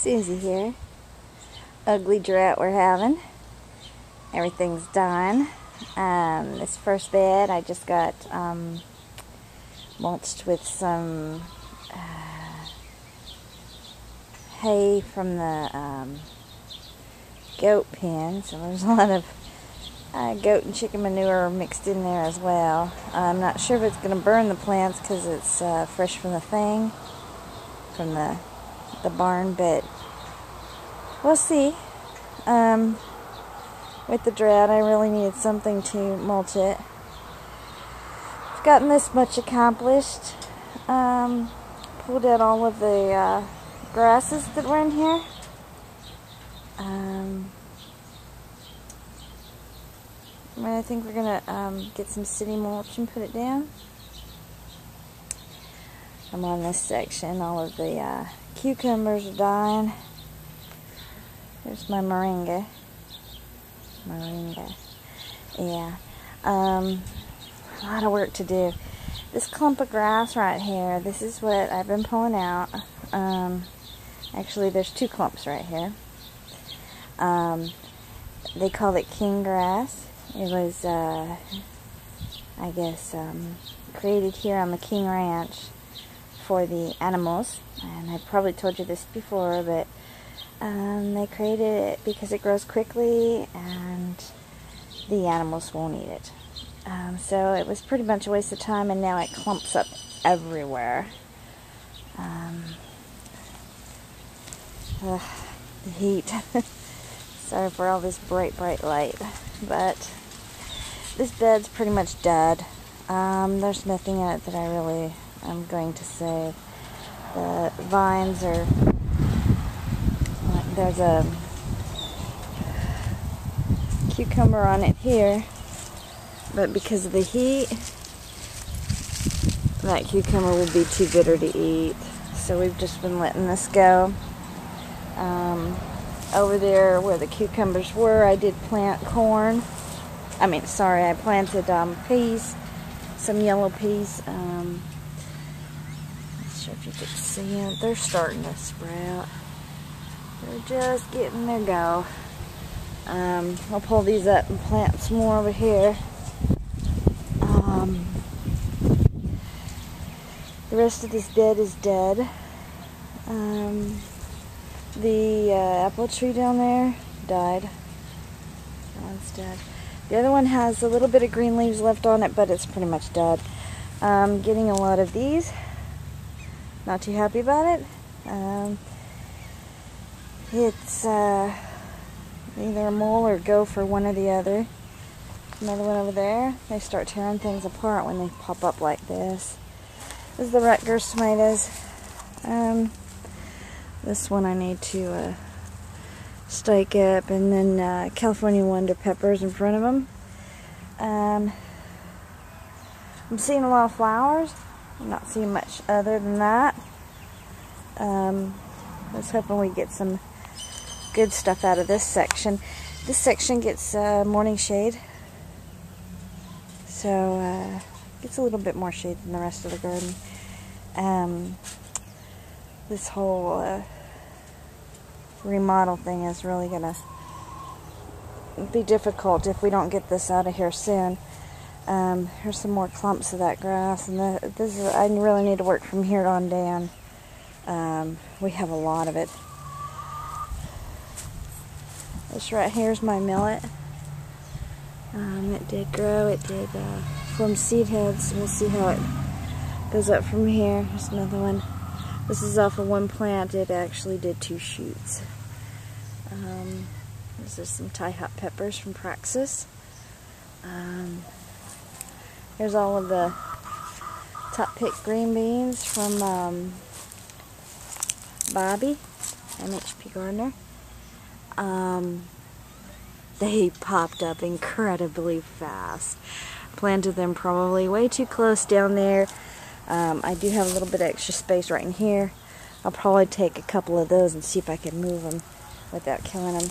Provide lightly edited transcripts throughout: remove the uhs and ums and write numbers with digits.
Susie here. Ugly drought we're having. Everything's done. This first bed I just got mulched with some hay from the goat pen, so there's a lot of goat and chicken manure mixed in there as well. I'm not sure if it's going to burn the plants because it's fresh from the thing, from the barn, but we'll see. With the drought, I really needed something to mulch it. I've gotten this much accomplished. Pulled out all of the grasses that were in here. I think we're gonna get some city mulch and put it down. I'm on this section. All of the cucumbers are dying. There's my moringa. Yeah. A lot of work to do. This clump of grass right here, this is what I've been pulling out. Actually, there's two clumps right here. They call it king grass. It was, I guess, created here on the King Ranch for the animals. And I probably told you this before, but they created it because it grows quickly and the animals won't eat it. So it was pretty much a waste of time, and now it clumps up everywhere. The heat. Sorry for all this bright light, but this bed's pretty much dead. There's nothing in it that I really am going to save. The vines are... There's a cucumber on it here, but because of the heat, that cucumber will be too bitter to eat. So we've just been letting this go. Over there where the cucumbers were, I did plant corn. I planted peas, some yellow peas. Not sure if you can see it. They're starting to sprout. They're just getting their go. I'll pull these up and plant some more over here. The rest of this bed is dead. The apple tree down there died. That one's dead. The other one has a little bit of green leaves left on it, but it's pretty much dead. Getting a lot of these. Not too happy about it. It's either a mole or gopher, one or the other. Another one over there. They start tearing things apart when they pop up like this. This is the Rutgers tomatoes. This one I need to stake up, and then California Wonder peppers in front of them. I'm seeing a lot of flowers. I'm not seeing much other than that. Let's hope we get some good stuff out of this section. This section gets morning shade, so gets a little bit more shade than the rest of the garden. This whole remodel thing is really gonna be difficult if we don't get this out of here soon. Here's some more clumps of that grass, and I really need to work from here on down. We have a lot of it. This right here is my millet. It did grow. It did form seed heads. We'll see how it goes up from here. Here's another one. This is off of one plant. It actually did 2 shoots. This is some Thai hot peppers from Praxis. Here's all of the top pick green beans from Bobby, MHP Gardener. They popped up incredibly fast. Planted them probably way too close down there. I do have a little bit of extra space right in here. I'll probably take a couple of those and see if I can move them without killing them.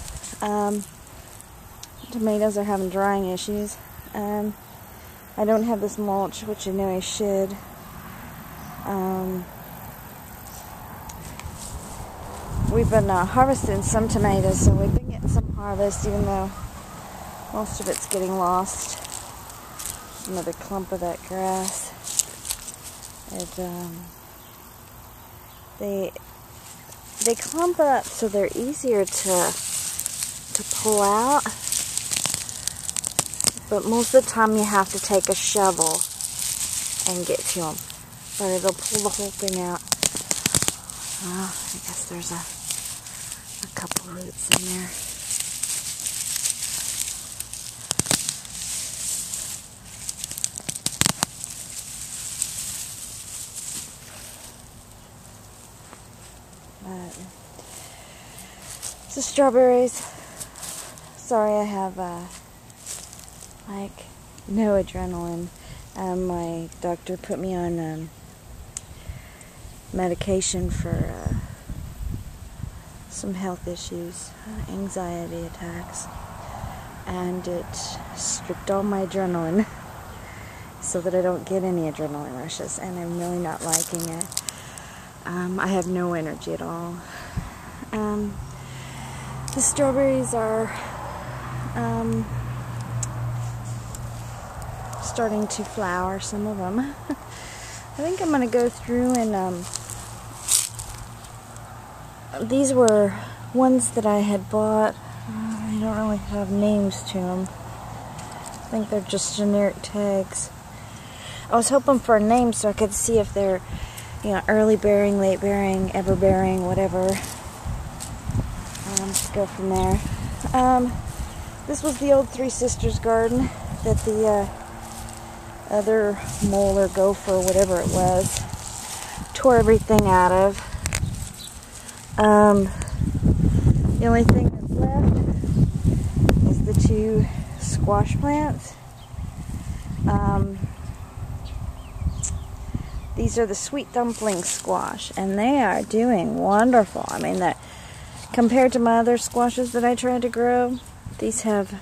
Tomatoes are having drying issues. I don't have this mulch, which I know I should. we've been harvesting some tomatoes, so we've been getting some harvest, even though most of it's getting lost. Another clump of that grass. They clump up so they're easier to pull out, but most of the time you have to take a shovel and get to them, but it'll pull the whole thing out. I guess there's a couple roots in there. So strawberries. Sorry, I have like no adrenaline. My doctor put me on medication for some health issues, anxiety attacks, and it stripped all my adrenaline so that I don't get any adrenaline rushes, and I'm really not liking it. I have no energy at all. The strawberries are starting to flower, some of them. I think I'm going to go through and these were ones that I had bought. I don't really have names to them. I think they're just generic tags. I was hoping for a name so I could see if they're, you know, early bearing, late bearing, ever bearing, whatever. Let's go from there. This was the old Three Sisters garden that the other mole or gopher, or whatever it was, tore everything out of. The only thing that's left is the two squash plants. These are the sweet dumpling squash, and they are doing wonderful. I mean, that compared to my other squashes that I tried to grow, these have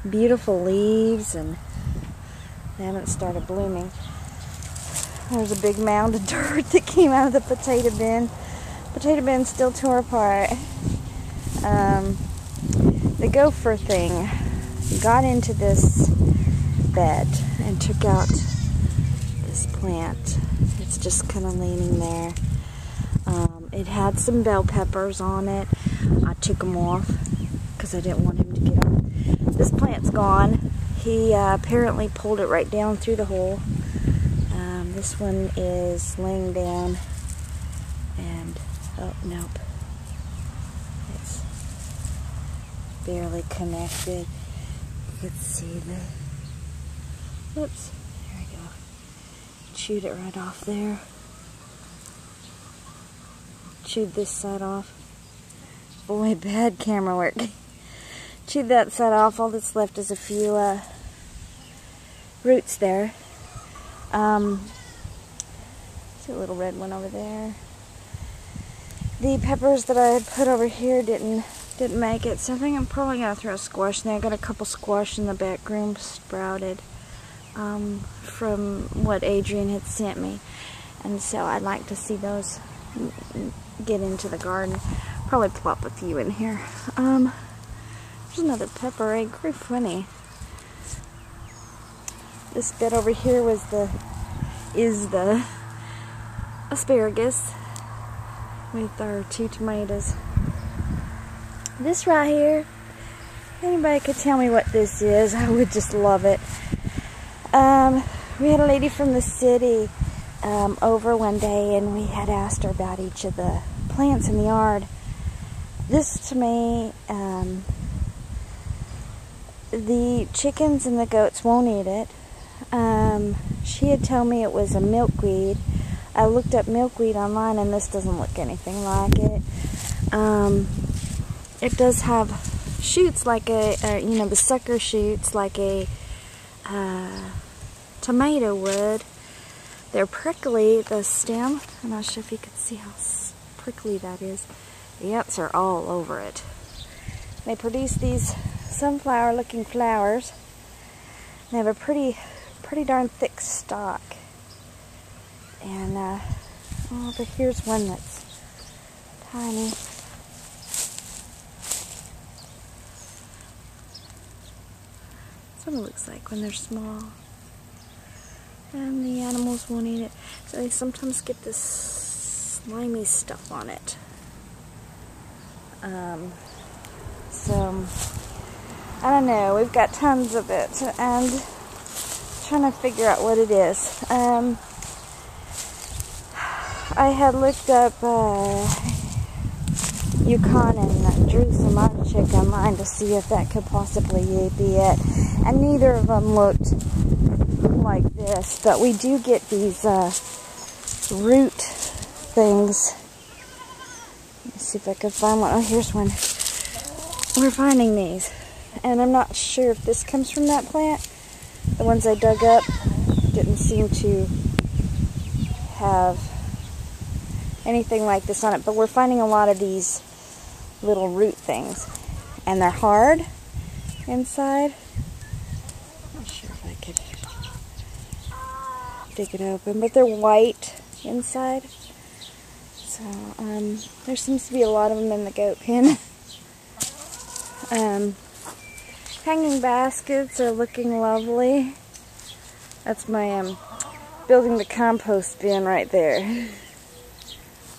beautiful leaves, and they haven't started blooming. There's a big mound of dirt that came out of the potato bin. Potato bin still tore apart. The gopher thing got into this bed and took out this plant. It's just kind of leaning there. It had some bell peppers on it. I took them off because I didn't want him to get them. This plant's gone. He apparently pulled it right down through the hole. This one is laying down, and oh nope, it's barely connected. You can see the, oops, there we go. Chewed it right off there. Chewed this side off. Boy, bad camera work. Chewed that side off. All that's left is a few roots there. See a little red one over there. The peppers that I had put over here didn't make it, so I think I'm probably gonna throw a squash in there. I got a couple squash in the back room sprouted from what Adrian had sent me, and so I'd like to see those get into the garden. Probably plop a few in here. There's another pepper. It grew funny. This bed over here is the asparagus with our two tomatoes. This right here, if anybody could tell me what this is, I would just love it. We had a lady from the city over one day, and we had asked her about each of the plants in the yard. This, to me, the chickens and the goats won't eat it. She had told me it was a milkweed. I looked up milkweed online, and this doesn't look anything like it. It does have shoots like you know, the sucker shoots like a tomato would. They're prickly, the stem. I'm not sure if you can see how prickly that is. The ants are all over it. They produce these sunflower-looking flowers. They have a pretty darn thick stalk. And over here's one that's tiny. what it looks like when they're small. And the animals won't eat it. So they sometimes get this slimy stuff on it. So, I don't know. We've got tons of it. And trying to figure out what it is. I had looked up Yukon and Jerusalem artichoke online to see if that could possibly be it. And neither of them looked like this, but we do get these root things. Let me see if I can find one. Oh, here's one. We're finding these, and I'm not sure if this comes from that plant. The ones I dug up didn't seem to have anything like this on it, but we're finding a lot of these little root things, and they're hard inside. I'm not sure if I could dig it open, but they're white inside. So there seems to be a lot of them in the goat pen. Hanging baskets are looking lovely. That's my building the compost bin right there.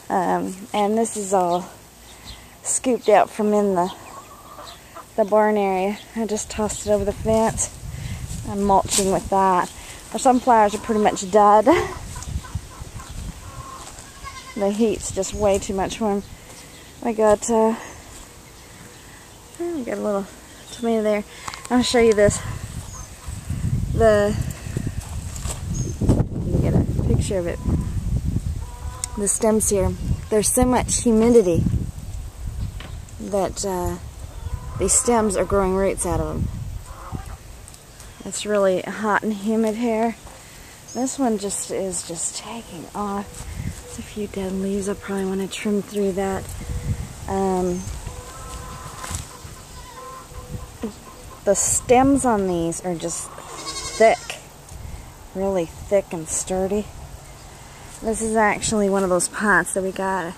And this is all scooped out from in the barn area. I just tossed it over the fence. I'm mulching with that. Our sunflowers are pretty much dead. The heat's just way too much for them. I got a little tomato there. I'll show you this. Let me get a picture of it. The stems here, there's so much humidity that these stems are growing roots out of them. It's really hot and humid here. This one is just taking off. There's a few dead leaves. I probably want to trim through that. The stems on these are just thick, really thick and sturdy. This is actually one of those pots that we got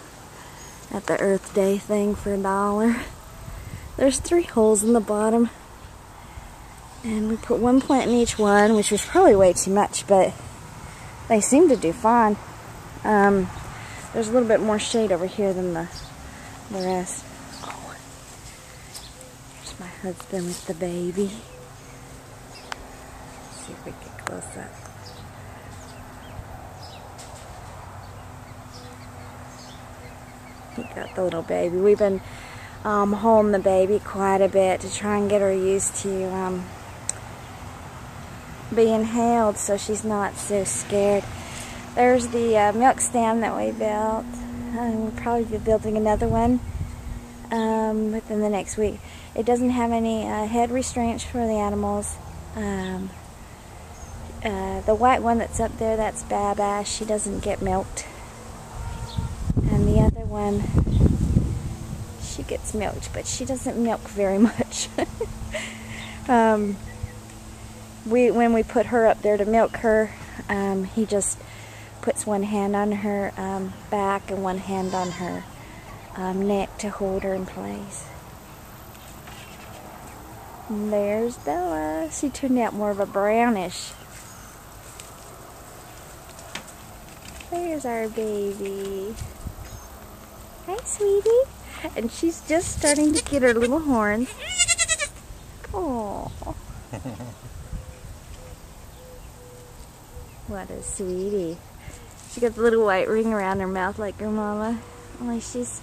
at the Earth Day thing for $1. There's 3 holes in the bottom, and we put 1 plant in each one, which was probably way too much, but they seem to do fine. There's a little bit more shade over here than the rest. Oh, there's my husband with the baby. Let's see if we get close up. He got the little baby. We've been holding the baby quite a bit to try and get her used to being held so she's not so scared. There's the milk stand that we built. We'll probably be building another one within the next week. It doesn't have any head restraints for the animals. The white one that's up there, that's Baba. She doesn't get milked. And the other one, she gets milked, but she doesn't milk very much. When we put her up there to milk her, he just puts one hand on her back and one hand on her neck to hold her in place. And there's Bella. She turned out more of a brownish. There's our baby. Hi, sweetie. And she's just starting to get her little horns. Oh. What a sweetie. She got the little white ring around her mouth like her mama. Only she's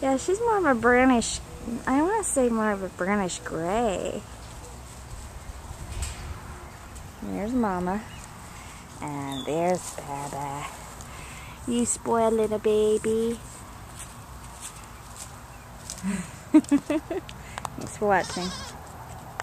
more of a brownish, I want to say more of a brownish gray. There's Mama. And there's Baba. You spoiled little baby. Thanks for watching.